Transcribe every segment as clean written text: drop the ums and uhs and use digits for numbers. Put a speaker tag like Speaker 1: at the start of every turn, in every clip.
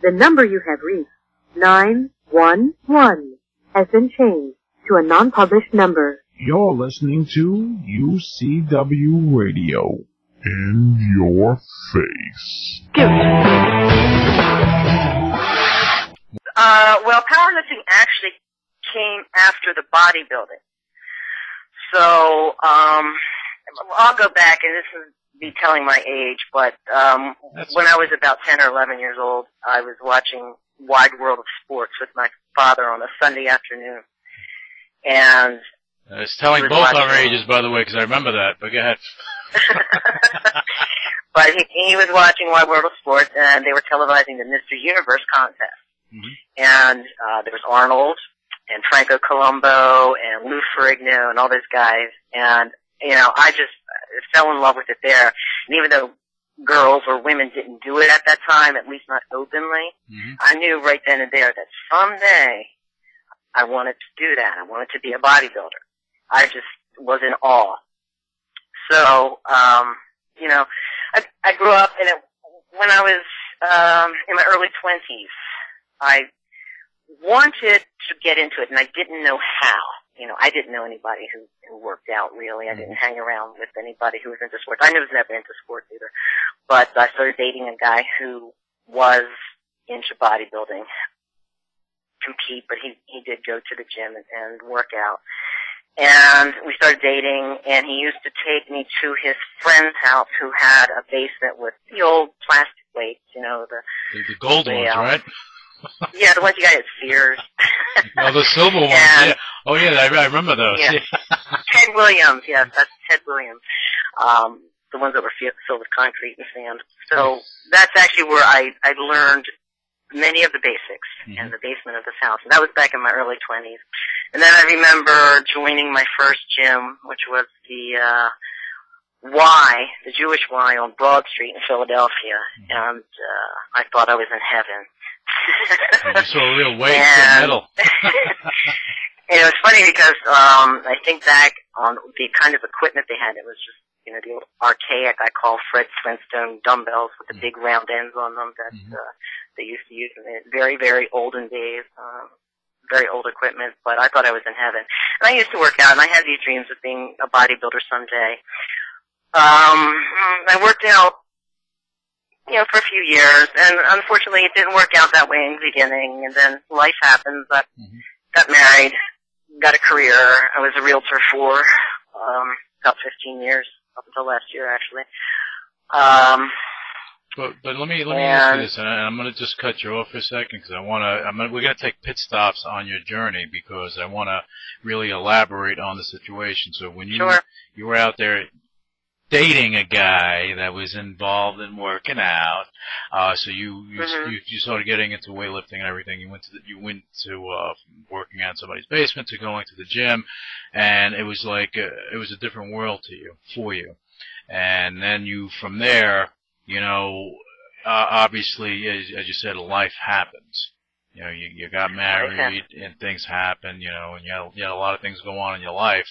Speaker 1: The number you have reached, 911, has been changed to a non-published number.
Speaker 2: You're listening to UCW Radio. In your face.
Speaker 3: Well, powerlifting actually came after the bodybuilding. So, I'll go back, and this will be telling my age, but when I was about 10 or 11 years old, I was watching Wide World of Sports with my father on a Sunday afternoon. And
Speaker 4: it's telling both our ages, by the way, because I remember that, but go ahead.
Speaker 3: But he was watching Wide World of Sports, and they were televising the Mr. Universe contest. Mm-hmm. And there was Arnold and Franco Colombo and Lou Ferrigno and all those guys. And, you know, I just fell in love with it there. And even though girls or women didn't do it at that time, at least not openly, I knew right then and there that someday I wanted to do that. I wanted to be a bodybuilder. I just was in awe. So, you know, I grew up when I was in my early 20s. I wanted to get into it, and I didn't know how. You know, I didn't know anybody who worked out, really. I didn't hang around with anybody who was into sports. I was never into sports either. But I started dating a guy who was into bodybuilding, compete, but he did go to the gym and work out. And we started dating, and he used to take me to his friend's house who had a basement with the old plastic weights, you know, the
Speaker 4: gold ones, right?
Speaker 3: Yeah, the ones you got at Sears.
Speaker 4: Oh, the silver ones, yeah. Oh, yeah, I remember those.
Speaker 3: Yeah. Ted Williams, yes, that's Ted Williams. The ones that were filled with concrete and sand. So that's actually where I learned many of the basics in the basement of this house. And that was back in my early 20s. And then I remember joining my first gym, which was the Jewish Y on Broad Street in Philadelphia. And I thought I was in heaven.
Speaker 4: You saw a real weight in the middle.
Speaker 3: And it was funny because I think back on the kind of equipment they had. It was just, you know, the old archaic, I call Fred Flintstone dumbbells with the big round ends on them that they used to use in the very, very olden days. Very old equipment, but I thought I was in heaven. And I used to work out, and I had these dreams of being a bodybuilder someday. I worked out, you know, for a few years, and unfortunately it didn't work out that way in the beginning, and then life happens. I got married, got a career. I was a realtor for about 15 years, up until last year, actually.
Speaker 4: But let me ask you this, and I'm going to just cut you off for a second because we're going to take pit stops on your journey because I want to really elaborate on the situation. So when you were out there dating a guy that was involved in working out, so you started getting into weightlifting and everything. You went to working out in somebody's basement to going to the gym, and it was like it was a different world for you. And then from there. You know, obviously, as you said, life happens. You know, you got married and things happen, you know, and you had a lot of things go on in your life.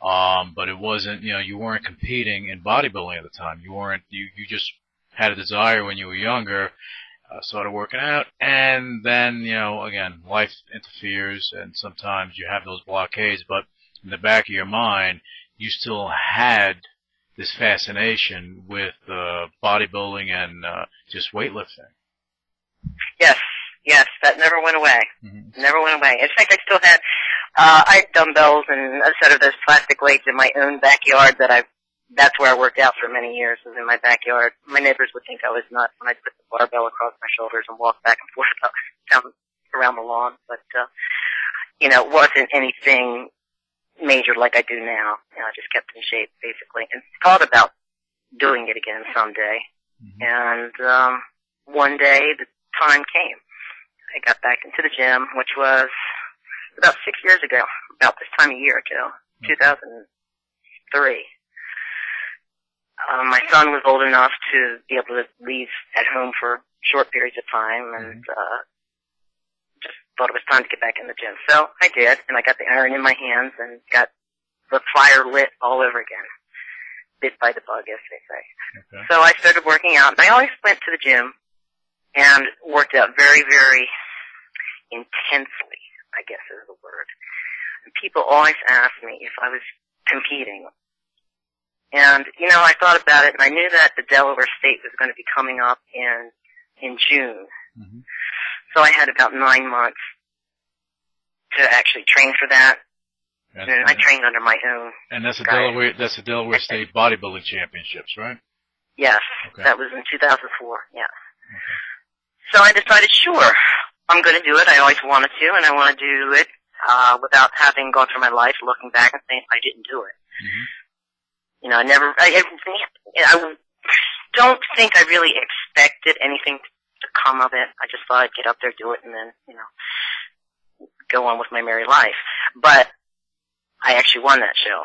Speaker 4: But it wasn't, you know, you weren't competing in bodybuilding at the time. You just had a desire when you were younger, started working out, and then, you know, again, life interferes and sometimes you have those blockades, but in the back of your mind, you still had this fascination with bodybuilding and just weightlifting.
Speaker 3: Yes, that never went away. Never went away. In fact, I still had I had dumbbells and a set of those plastic weights in my own backyard that's where I worked out for many years, was in my backyard. My neighbors would think I was nuts when I'd put the barbell across my shoulders and walk back and forth down around the lawn. But you know, it wasn't anything major like I do now. You know, I just kept in shape, basically, and thought about doing it again someday. And one day the time came. I got back into the gym, which was about 6 years ago, about this time a year ago, 2003. My son was old enough to be able to leave at home for short periods of time, and just thought it was time to get back in the gym. So I did, and I got the iron in my hands and got the fire lit all over again. Bit by the bug, as they say. So I started working out, and I always went to the gym and worked out very, very intensely, I guess is the word. And people always ask me if I was competing. And, you know, I thought about it, and I knew that the Delaware State was going to be coming up in June. Mm-hmm. So I had about 9 months to actually train for that. And I trained under my own.
Speaker 4: And that's the Delaware State Bodybuilding Championships, right?
Speaker 3: Yes. Okay. That was in 2004, yeah. Okay. So I decided, sure, I'm going to do it. I always wanted to, and I want to do it without having gone through my life looking back and saying I didn't do it. Mm-hmm. You know, I don't think I really expected anything to come of it. I just thought I'd get up there, do it, and then, you know, go on with my merry life. But I actually won that show.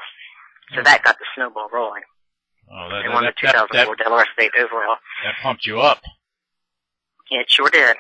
Speaker 3: So that got the snowball rolling.
Speaker 4: Oh,
Speaker 3: I won the 2004 Delaware State overall.
Speaker 4: That pumped you up.
Speaker 3: Yeah, it sure did.